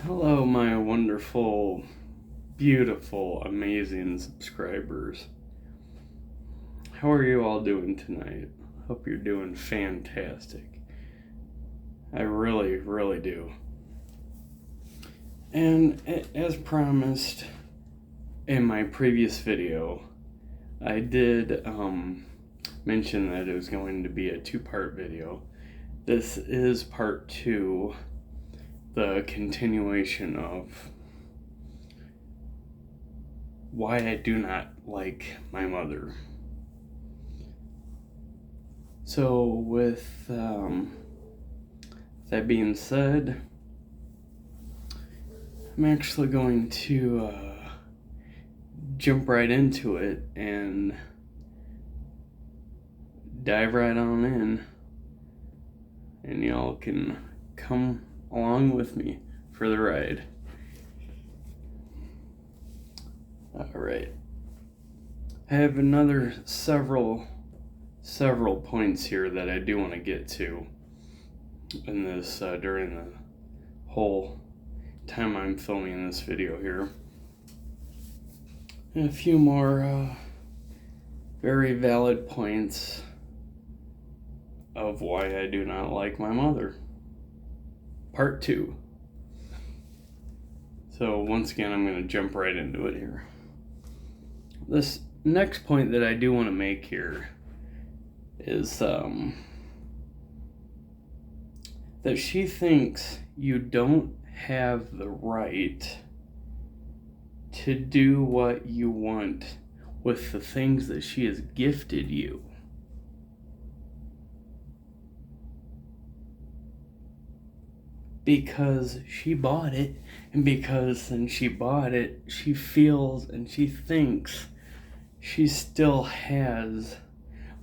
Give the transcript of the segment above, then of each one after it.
Hello, my wonderful, beautiful, amazing subscribers. How are you all doing tonight? Hope you're doing fantastic. I really, really do. And as promised in my previous video, I did mention that it was going to be a two-part video. This is part two, the continuation of why I do not like my mother. So with that being said, I'm actually going to jump right into it and dive right on in, and y'all can come along with me for the ride. Alright, I have another several points here that I do want to get to in this during the whole time I'm filming this video here, and a few more very valid points of why I do not like my mother. Part two. So once again, I'm going to jump right into it here. This next point that I do want to make here is that she thinks you don't have the right to do what you want with the things that she has gifted you. Because she bought it, and because since she bought it, she feels and she thinks she still has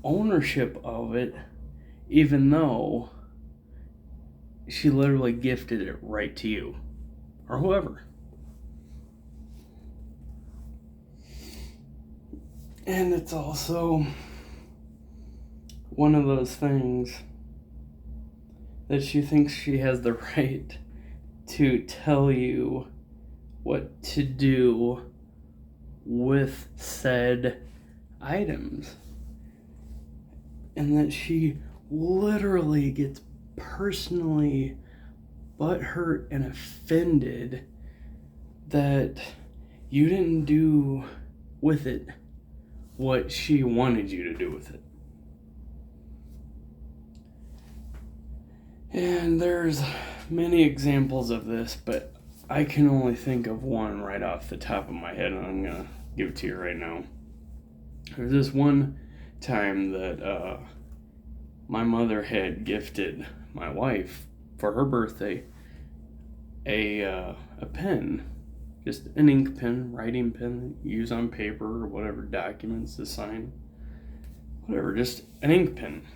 ownership of it, even though she literally gifted it right to you or whoever. And it's also one of those things that she thinks she has the right to tell you what to do with said items. And that she literally gets personally butthurt and offended that you didn't do with it what she wanted you to do with it. And there's many examples of this, but I can only think of one right off the top of my head, and I'm gonna give it to you right now. There's this one time that my mother had gifted my wife for her birthday a pen, just an ink pen, writing pen that you use on paper or whatever, documents to sign, whatever, just an ink pen.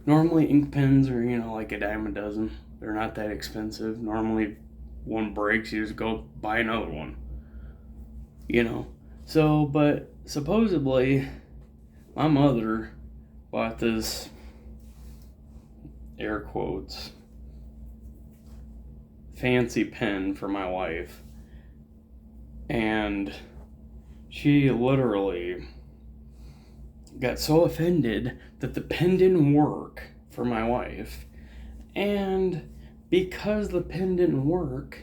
Normally ink pens are, like a dime a dozen. They're not that expensive. Normally one breaks, you just go buy another one. So, but supposedly my mother bought this, air quotes, fancy pen for my wife, and she literally got so offended that the pen didn't work for my wife, and because the pen didn't work,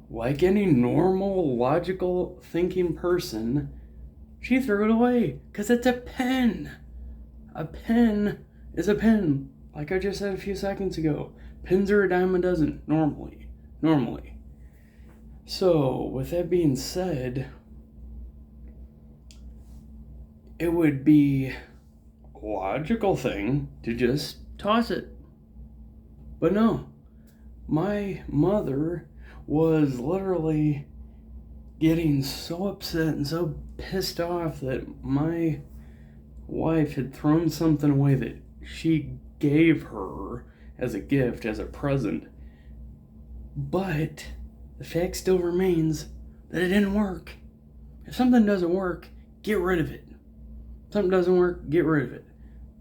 like any normal, logical thinking person, she threw it away, because it's a pen. A pen is a pen, like I just said a few seconds ago. Pens are a dime a dozen, normally. So, with that being said, it would be a logical thing to just toss it. But no, my mother was literally getting so upset and so pissed off that my wife had thrown something away that she gave her as a gift, as a present. But the fact still remains that it didn't work. If something doesn't work, get rid of it. If something doesn't work, get rid of it.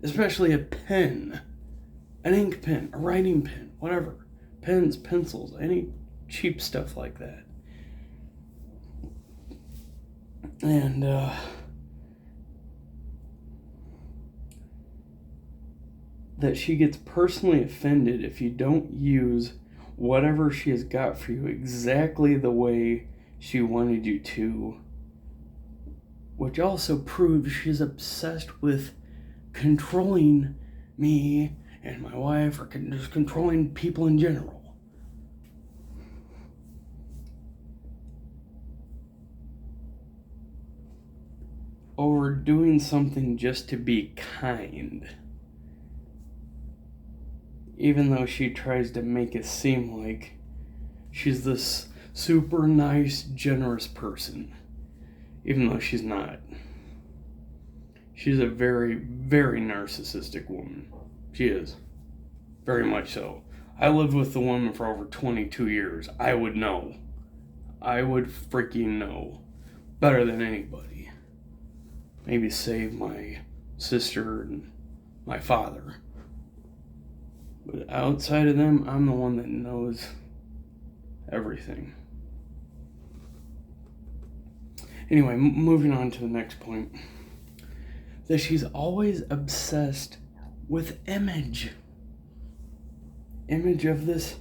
Especially a pen, an ink pen, a writing pen, whatever. Pens, pencils, any cheap stuff like that. And that she gets personally offended if you don't use whatever she has got for you exactly the way she wanted you to, which also proves she's obsessed with controlling me and my wife, or just controlling people in general. Or doing something just to be kind. Even though she tries to make it seem like she's this super nice, generous person. Even though she's not. She's a very, very narcissistic woman. She is. Very much so. I lived with the woman for over 22 years. I would know. I would freaking know. Better than anybody. Maybe save my sister and my father. But outside of them, I'm the one that knows everything. Anyway, moving on to the next point. That she's always obsessed with image. Image of this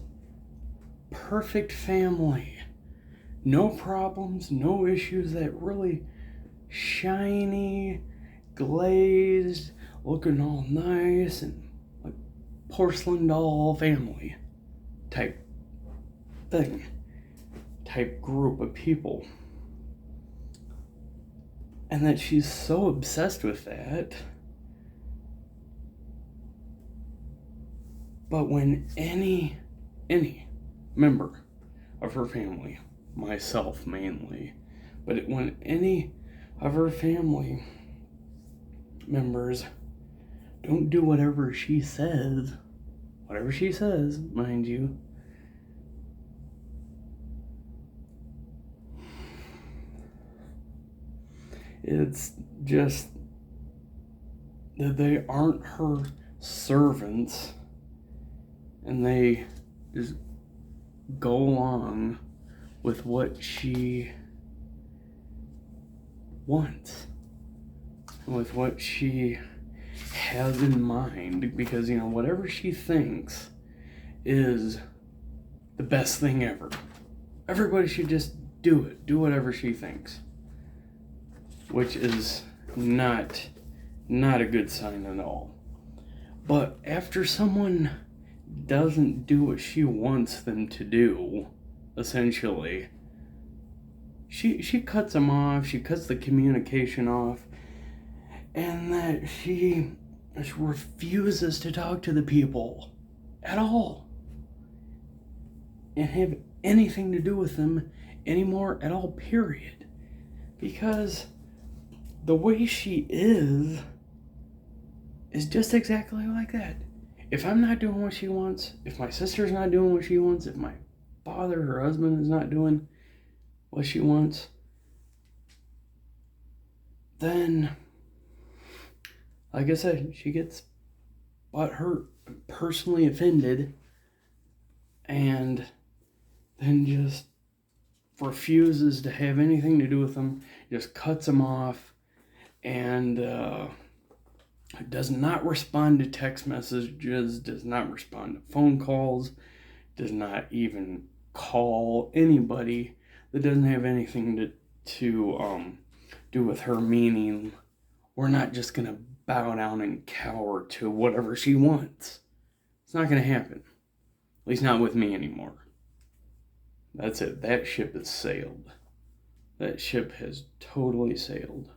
perfect family. No problems, no issues, that really shiny, glazed, looking all nice and like porcelain doll family type thing, type group of people. And that she's so obsessed with that. But when any member of her family, myself mainly, but when any of her family members don't do whatever she says, mind you, it's just that they aren't her servants and they just go along with what she wants, with what she has in mind, because, you know, whatever she thinks is the best thing ever. Everybody should just do it. Do whatever she thinks. Which is not a good sign at all. But after someone doesn't do what she wants them to do, essentially, she cuts them off, she cuts the communication off, and that she just refuses to talk to the people at all and have anything to do with them anymore at all, period. Because the way she is just exactly like that. If I'm not doing what she wants, if my sister's not doing what she wants, if my father, her husband, is not doing what she wants, then, like I said, she gets butthurt, personally offended, and then just refuses to have anything to do with them, just cuts them off, and does not respond to text messages, does not respond to phone calls, does not even call anybody that doesn't have anything to do with her, meaning we're not just going to bow down and cower to whatever she wants. It's not going to happen. At least not with me anymore. That's it. That ship has sailed. That ship has totally sailed.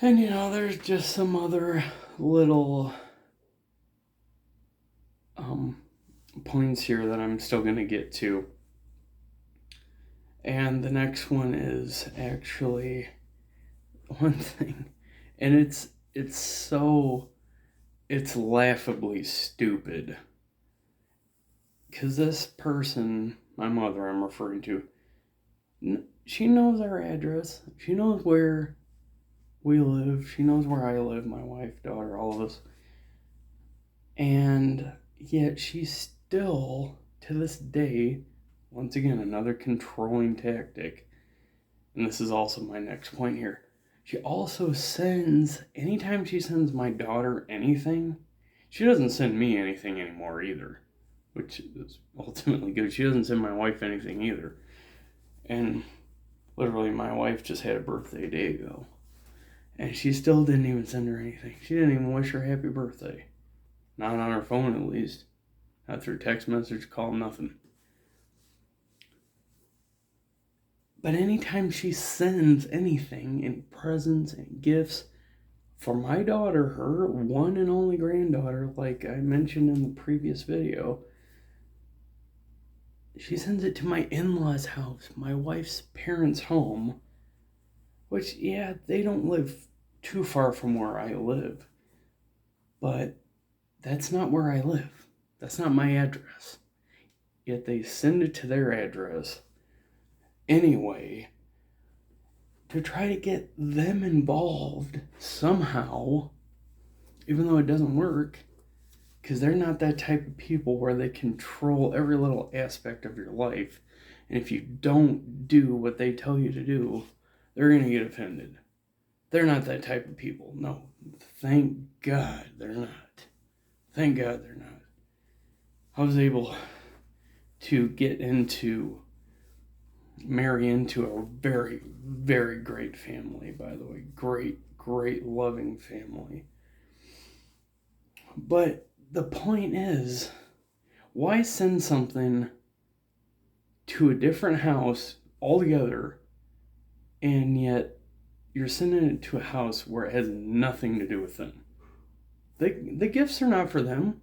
And, you know, there's just some other little points here that I'm still going to get to. And the next one is actually one thing. And it's laughably stupid. Because this person, my mother I'm referring to, she knows our address. She knows where we live. She knows where I live, my wife, daughter, all of us. And yet she still, to this day, once again, another controlling tactic. And this is also my next point here. She also sends, anytime she sends my daughter anything, she doesn't send me anything anymore either, which is ultimately good. She doesn't send my wife anything either. And literally, my wife just had a birthday a day ago. And she still didn't even send her anything. She didn't even wish her happy birthday. Not on her phone, at least. Not through text message, call, nothing. But anytime she sends anything, any presents, any gifts, for my daughter, her one and only granddaughter, like I mentioned in the previous video, she sends it to my in-laws' house, my wife's parents' home, which, yeah, they don't live too far from where I live, but that's not where I live. That's not my address. Yet they send it to their address anyway to try to get them involved somehow, even though it doesn't work, because they're not that type of people where they control every little aspect of your life. And if you don't do what they tell you to do, they're going to get offended. They're not that type of people. No, thank God they're not. Thank God they're not. I was able to marry into a very, very great family, by the way. Great, great, loving family. But the point is, why send something to a different house altogether, and yet you're sending it to a house where it has nothing to do with them? The gifts are not for them.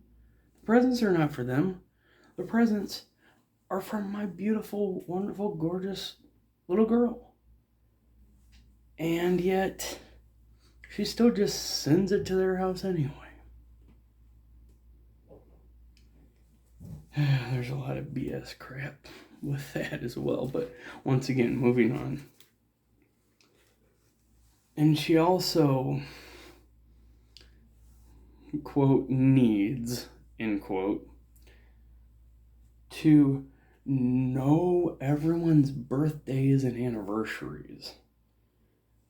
The presents are not for them. The presents are from my beautiful, wonderful, gorgeous little girl. And yet, she still just sends it to their house anyway. There's a lot of BS crap with that as well, but once again, moving on. And she also, quote, needs, end quote, to know everyone's birthdays and anniversaries.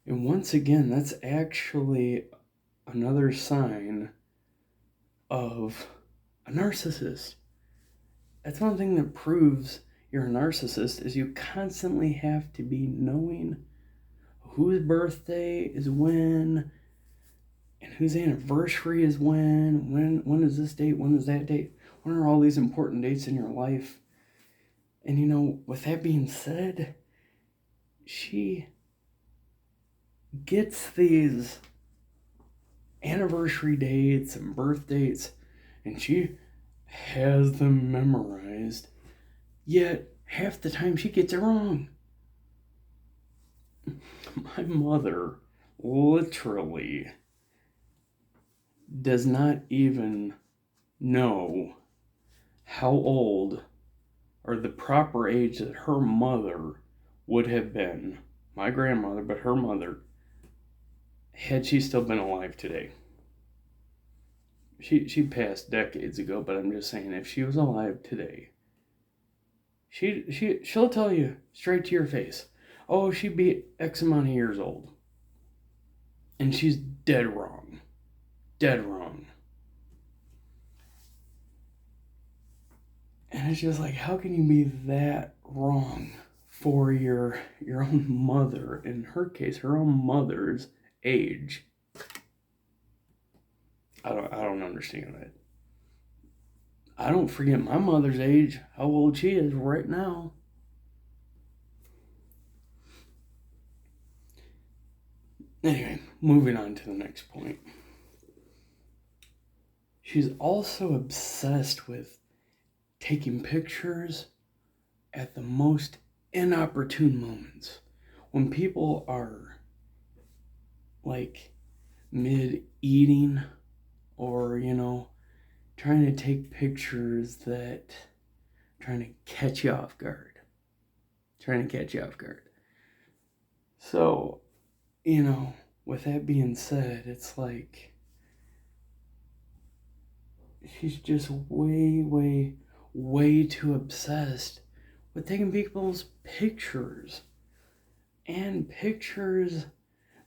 And once again, that's actually another sign of a narcissist. That's one thing that proves you're a narcissist, is you constantly have to be knowing whose birthday is when, and whose anniversary is when is this date, when is that date, when are all these important dates in your life. And you know, with that being said, she gets these anniversary dates and birth dates, and she has them memorized, yet half the time she gets it wrong. My mother literally does not even know how old or the proper age that her mother would have been, my grandmother, but her mother, had she still been alive today. She passed decades ago, but I'm just saying, if she was alive today, she'll tell you straight to your face, oh, she'd be X amount of years old. And she's dead wrong. Dead wrong. And it's just like, how can you be that wrong for your own mother? In her case, her own mother's age. I don't understand that. I don't forget my mother's age, how old she is right now. Anyway, moving on to the next point. She's also obsessed with taking pictures at the most inopportune moments. When people are like mid-eating, or, you know, trying to take pictures that, trying to catch you off guard. So, you know, with that being said, it's like she's just way, way, way too obsessed with taking people's pictures. And pictures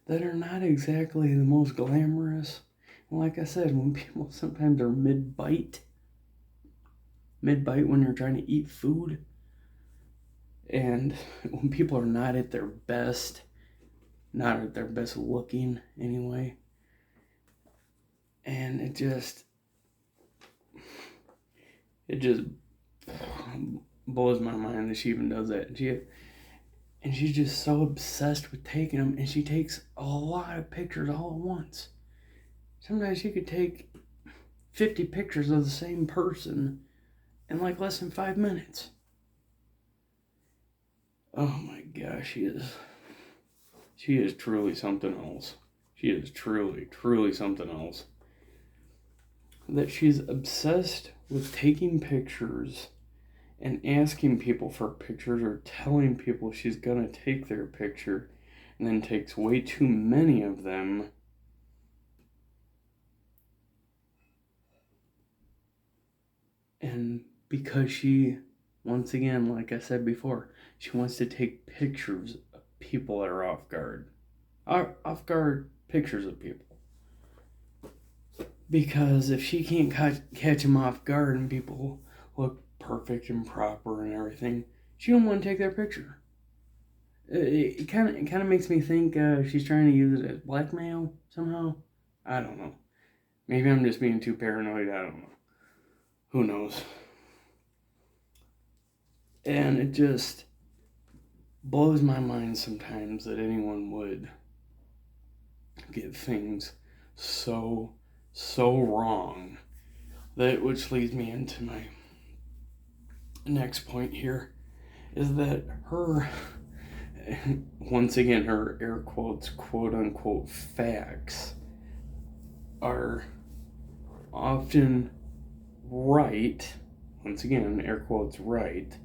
that are not exactly the most glamorous. And like I said, when people sometimes are mid-bite when you're trying to eat food, and when people are not at their best looking anyway. And it just blows my mind that she even does that. And she's just so obsessed with taking them, and she takes a lot of pictures all at once. Sometimes she could take 50 pictures of the same person in like less than 5 minutes. Oh my gosh, she is truly something else. She is truly, truly something else. That she's obsessed with taking pictures and asking people for pictures, or telling people she's gonna take their picture, and then takes way too many of them. And because she, once again, like I said before, she wants to take pictures of people that are off guard. Off guard pictures of people. Because if she can't catch them off guard and people look perfect and proper and everything, she don't want to take their picture. It kind of makes me think she's trying to use it as blackmail somehow. I don't know. Maybe I'm just being too paranoid. I don't know. Who knows? And it just blows my mind sometimes that anyone would get things so wrong. Which leads me into my next point here, is that her, once again, her air quotes, quote unquote, facts are often right. Once again, air quotes, right.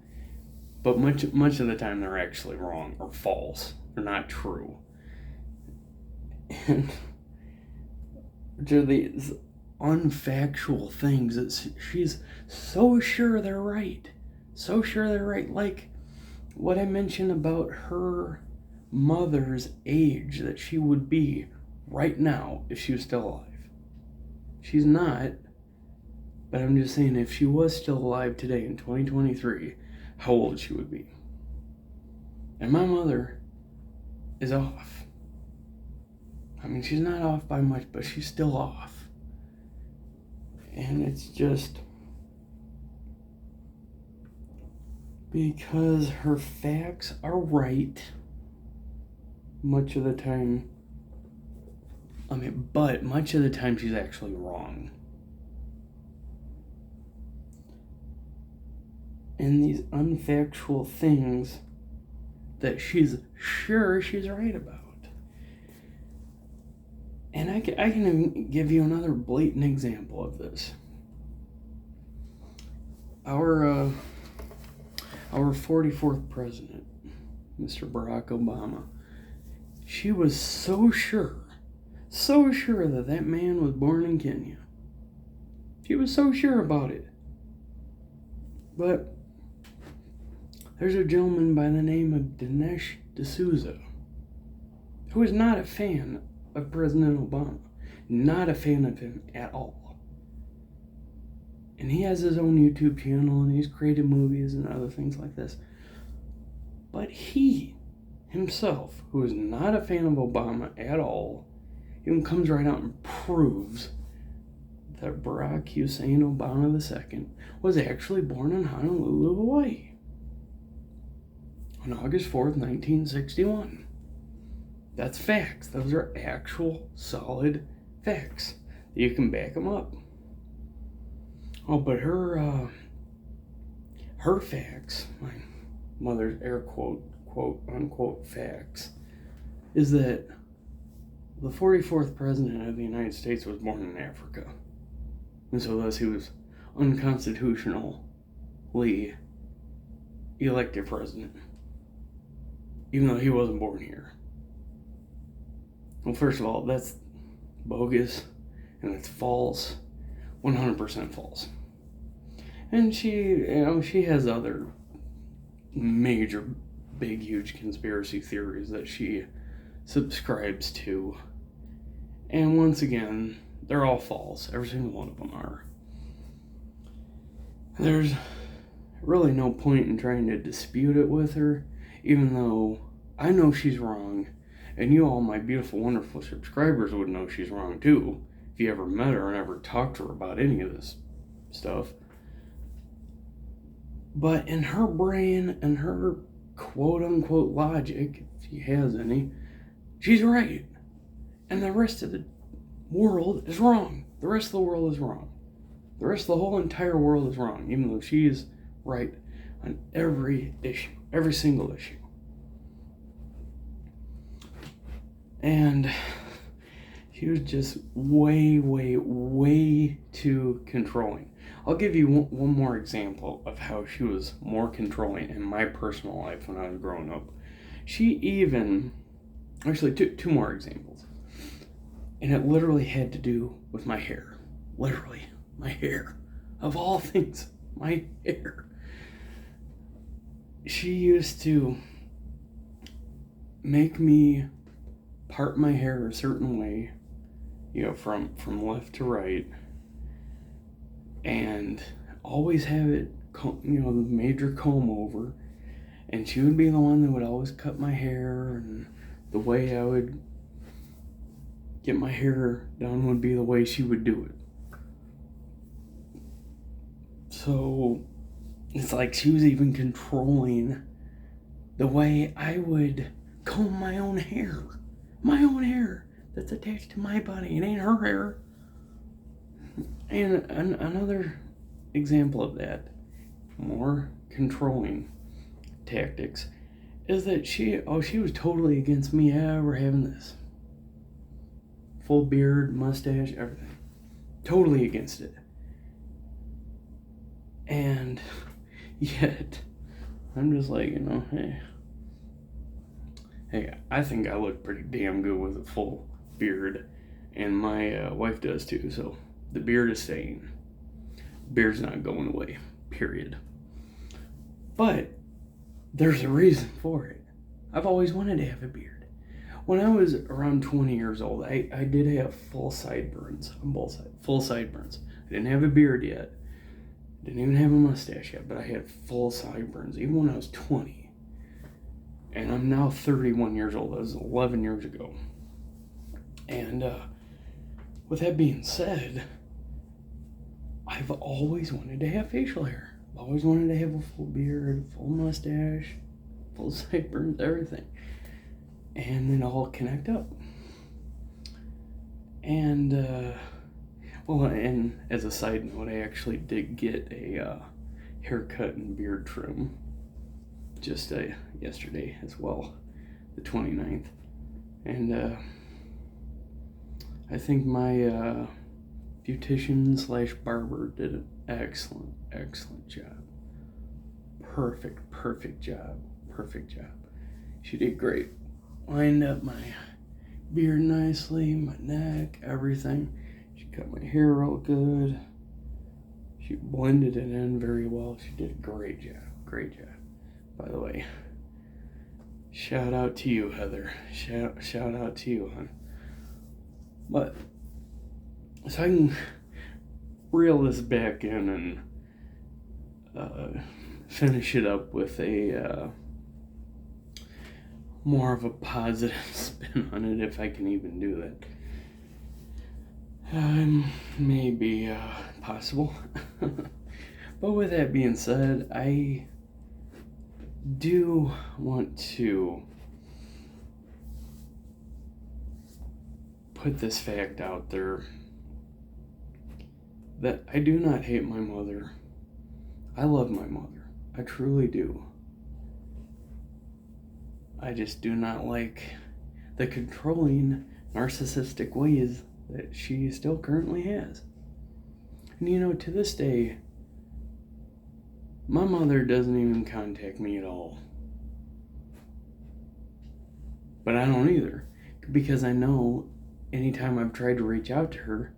But much of the time they're actually wrong or false. They're not true. And to these unfactual things that she's so sure they're right. So sure they're right. Like what I mentioned about her mother's age that she would be right now if she was still alive. She's not, but I'm just saying if she was still alive today in 2023, how old she would be. And my mother is off. I mean, she's not off by much, but she's still off. And it's just because her facts are right much of the time. But much of the time she's actually wrong. And these unfactual things that she's sure she's right about. And I can give you another blatant example of this. Our 44th president, Mr. Barack Obama, she was so sure that man was born in Kenya. She was so sure about it. But there's a gentleman by the name of Dinesh D'Souza who is not a fan of President Obama. Not a fan of him at all. And he has his own YouTube channel and he's created movies and other things like this. But he himself, who is not a fan of Obama at all, even comes right out and proves that Barack Hussein Obama II was actually born in Honolulu, Hawaii on August 4th, 1961. That's facts. Those are actual, solid facts. You can back them up. Oh, but her facts, my mother's air quote unquote facts, is that the 44th president of the United States was born in Africa. And so thus he was unconstitutionally elected president, even though he wasn't born here. Well, first of all, that's bogus and it's false. 100% false. And she has other major, big, huge conspiracy theories that she subscribes to. And once again, they're all false. Every single one of them are. There's really no point in trying to dispute it with her, even though I know she's wrong, and you all, my beautiful, wonderful subscribers, would know she's wrong too, if you ever met her and ever talked to her about any of this stuff. But in her brain and her quote-unquote logic, if she has any, she's right. And the rest of the world is wrong. The rest of the world is wrong. The rest of the whole entire world is wrong, even though she is right on every issue, every single issue. And she was just way, way, way too controlling. I'll give you one more example of how she was more controlling in my personal life when I was growing up. Actually, two more examples. And it literally had to do with my hair. Literally, my hair. Of all things, my hair. She used to make me part my hair a certain way, from left to right, and always have it, the major comb over, and she would be the one that would always cut my hair, and the way I would get my hair done would be the way she would do it. So it's like she was even controlling the way I would comb my own hair. My own hair that's attached to my body. It ain't her hair. And another example of that, more controlling tactics, is that she was totally against me ever having this. Full beard, mustache, everything. Totally against it. And yet, I'm just like, hey, I think I look pretty damn good with a full beard, and my wife does too, so the beard is staying. Beard's not going away, period. But there's a reason for it. I've always wanted to have a beard. When I was around 20 years old, I did have full sideburns on both sides. Full sideburns. I didn't have a beard yet. Didn't even have a mustache yet, but I had full sideburns, even when I was 20. And I'm now 31 years old. That was 11 years ago. And with that being said, I've always wanted to have facial hair. I've always wanted to have a full beard, full mustache, full sideburns, everything. And it all connect up. And, and as a side note, I actually did get a haircut and beard trim just yesterday as well, the 29th. And I think my beautician / barber did an excellent job. Perfect job. She did great. Lined up my beard nicely, my neck, everything. She cut my hair real good. She blended it in very well. She did a great job. By the way, shout out to you, Heather. Shout out to you, hon. But so I can reel this back in and finish it up with a more of a positive spin on it, if I can even do that. Maybe possible. But with that being said, I do want to put this fact out there that I do not hate my mother. I love my mother. I truly do. I just do not like the controlling, narcissistic ways that she still currently has. And to this day, my mother doesn't even contact me at all. But I don't either, because I know anytime I've tried to reach out to her,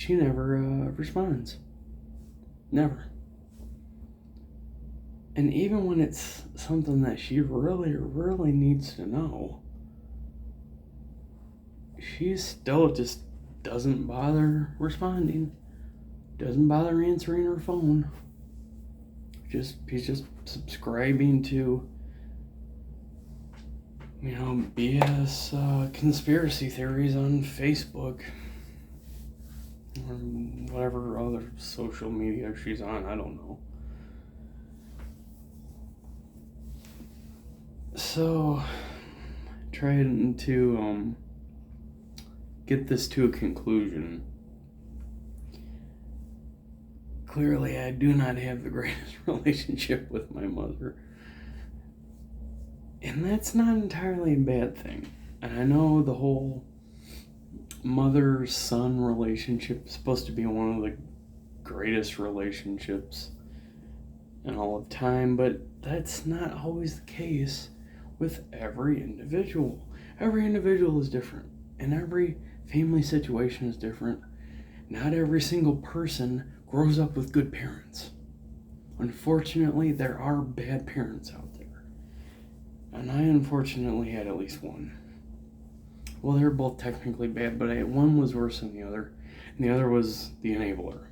she never responds. Never. And even when it's something that she really, really needs to know, she still just doesn't bother responding, doesn't bother answering her phone. He's just subscribing to, BS conspiracy theories on Facebook or whatever other social media she's on. I don't know. So, trying to get this to a conclusion. Clearly, I do not have the greatest relationship with my mother. And that's not entirely a bad thing. And I know the whole mother-son relationship is supposed to be one of the greatest relationships in all of time, but that's not always the case with every individual. Every individual is different, and every family situation is different. Not every single person grows up with good parents. Unfortunately, there are bad parents out there. And I unfortunately had at least one. Well, they were both technically bad, but one was worse than the other, and the other was the enabler.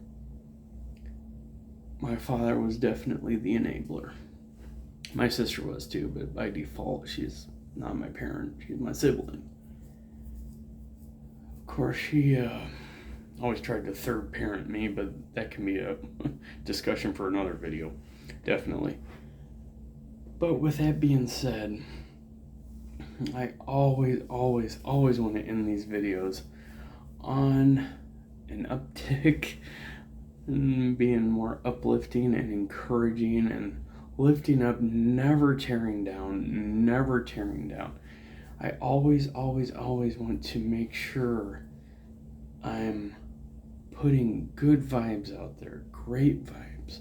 My father was definitely the enabler. My sister was too, but by default, she's not my parent. She's my sibling. Of course, she always tried to third parent me, but that can be a discussion for another video, definitely. But with that being said, I always want to end these videos on an uptick and being more uplifting and encouraging and lifting up, never tearing down. I always want to make sure I'm putting good vibes out there, great vibes,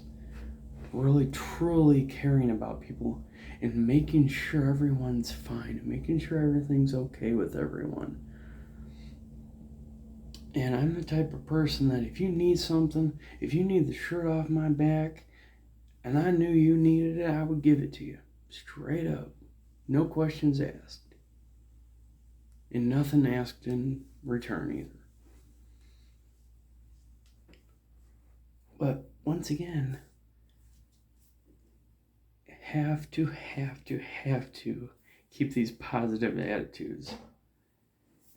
really truly caring about people and making sure everyone's fine, making sure everything's okay with everyone. And I'm the type of person that if you need something, if you need the shirt off my back, and I knew you needed it, I would give it to you. Straight up. No questions asked. And nothing asked in return either. But once again, have to keep these positive attitudes.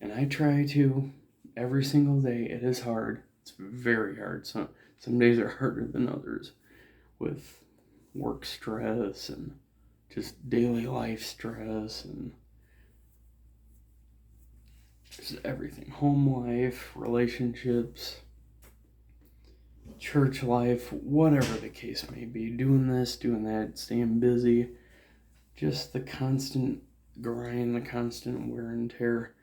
And I try to every single day. It is hard. It's very hard. Some days are harder than others with work stress and just daily life stress and just everything. Home life, relationships, church life, whatever the case may be. Doing this, doing that, staying busy. Just the constant grind, the constant wear and tear.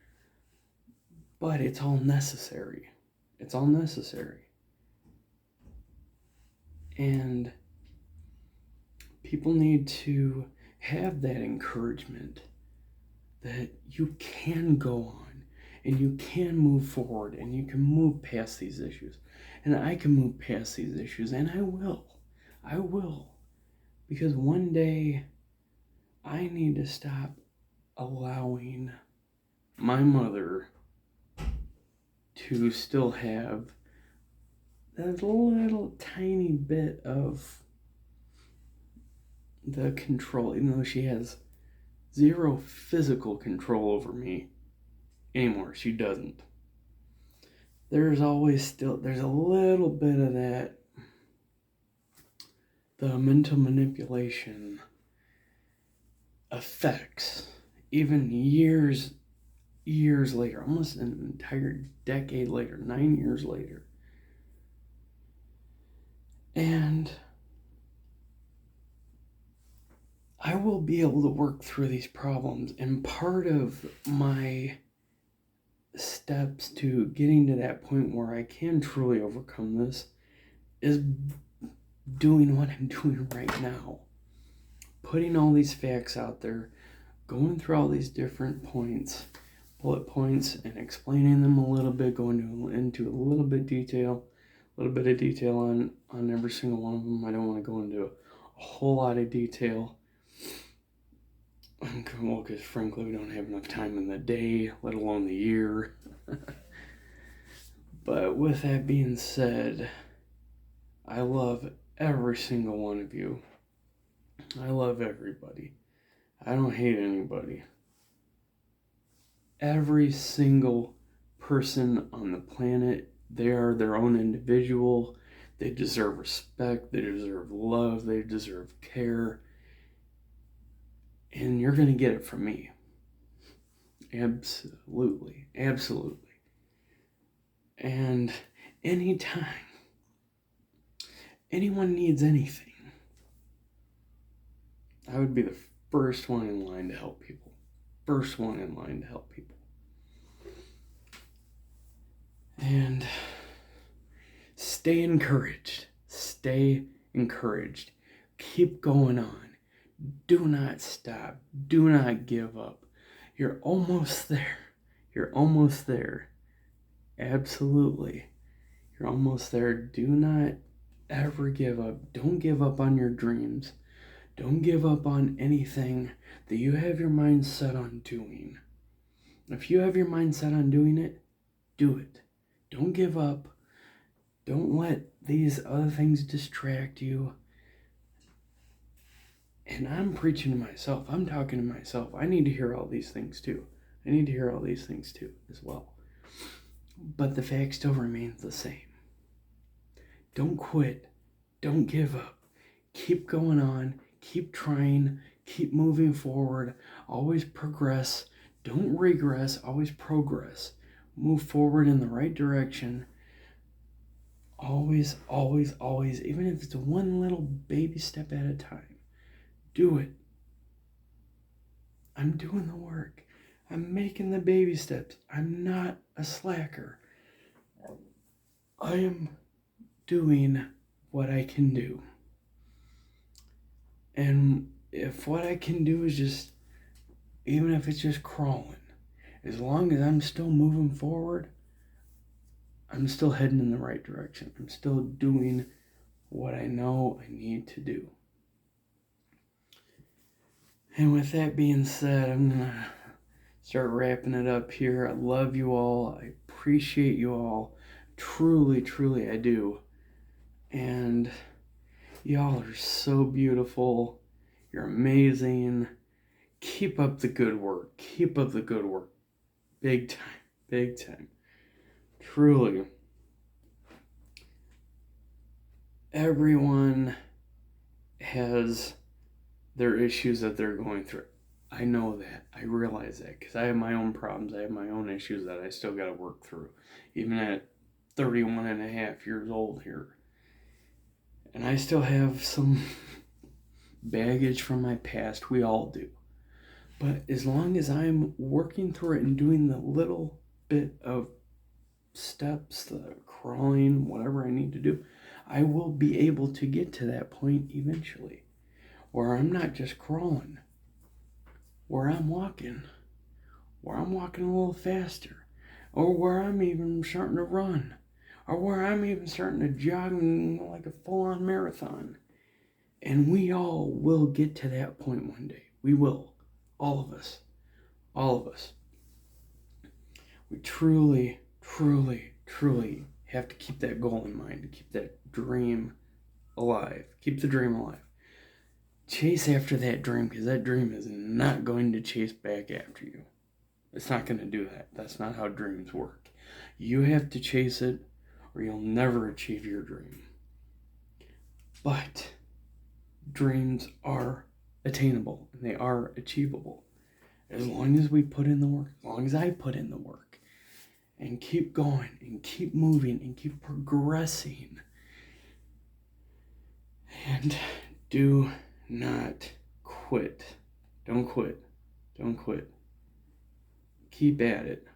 But it's all necessary. It's all necessary. And people need to have that encouragement that you can go on and you can move forward and you can move past these issues. And I can move past these issues, and I will. I will. Because one day I need to stop allowing my mother to still have that little tiny bit of the control, even though she has zero physical control over me anymore. She doesn't. There's a little bit of that, the mental manipulation effects, even years later, almost an entire decade later, 9 years later. And I will be able to work through these problems. And part of my steps to getting to that point where I can truly overcome this is doing what I'm doing right now. Putting all these facts out there, going through all these different points, bullet points and explaining them a little bit, going into a little bit of detail on every single one of them. I don't want to go into a whole lot of detail. Well, because frankly, we don't have enough time in the day, let alone the year. But with that being said, I love every single one of you. I love everybody. I don't hate anybody. Every single person on the planet, they are their own individual. They deserve respect. They deserve love. They deserve care. And you're going to get it from me. Absolutely. Absolutely. And anytime anyone needs anything, I would be the first one in line to help people. First one in line to help people. And stay encouraged. Stay encouraged. Keep going on. Do not stop. Do not give up. You're almost there. You're almost there. Absolutely. You're almost there. Do not ever give up. Don't give up on your dreams. Don't give up on anything that you have your mind set on doing. If you have your mind set on doing it, do it. Don't give up. Don't let these other things distract you. And I'm preaching to myself. I'm talking to myself. I need to hear all these things too. I need to hear all these things too as well. But the fact still remains the same. Don't quit. Don't give up. Keep going on. Keep trying. Keep moving forward. Always progress. Don't regress. Always progress. Move forward in the right direction. Always, always, always, even if it's one little baby step at a time, do it. I'm doing the work. I'm making the baby steps. I'm not a slacker. I am doing what I can do. And if what I can do is just, even if it's just crawling, as long as I'm still moving forward, I'm still heading in the right direction. I'm still doing what I know I need to do. And with that being said, I'm going to start wrapping it up here. I love you all. I appreciate you all. Truly, truly, I do. And y'all are so beautiful. You're amazing. Keep up the good work. Keep up the good work. Big time. Big time. Truly. Everyone has their issues that they're going through. I know that. I realize that because I have my own problems. I have my own issues that I still got to work through. Even at 31 and a half years old here. And I still have some baggage from my past. We all do. But as long as I'm working through it and doing the little bit of steps, the crawling, whatever I need to do, I will be able to get to that point eventually. Where I'm not just crawling. Where I'm walking. Where I'm walking a little faster. Or where I'm even starting to run. Or where I'm even starting to jog like a full-on marathon. And we all will get to that point one day. We will. All of us. All of us. We truly, truly, truly have to keep that goal in mind. To keep that dream alive. Keep the dream alive. Chase after that dream, because that dream is not going to chase back after you. It's not going to do that. That's not how dreams work. You have to chase it, or you'll never achieve your dream. But dreams are attainable, and they are achievable. As long as we put in the work, as long as I put in the work, and keep going, and keep moving, and keep progressing. And do not quit. Don't quit. Don't quit. Keep at it.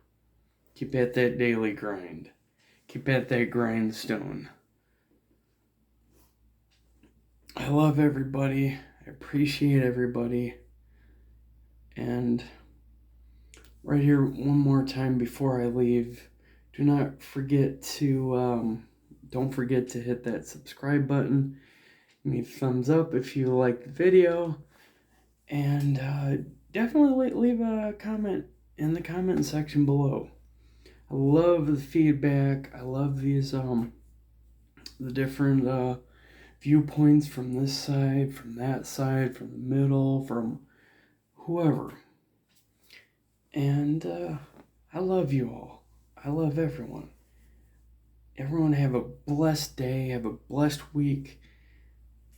Keep at that daily grind. Keep at that grindstone. I love everybody. I appreciate everybody. And right here one more time before I leave. Do not forget to, don't forget to hit that subscribe button. Give me a thumbs up if you like the video. And definitely leave a comment in the comment section below. I love the feedback. I love these, the different viewpoints from this side, from that side, from the middle, from whoever. And I love you all. I love everyone. Everyone have a blessed day. Have a blessed week.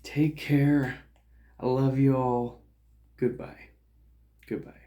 Take care. I love you all. Goodbye. Goodbye.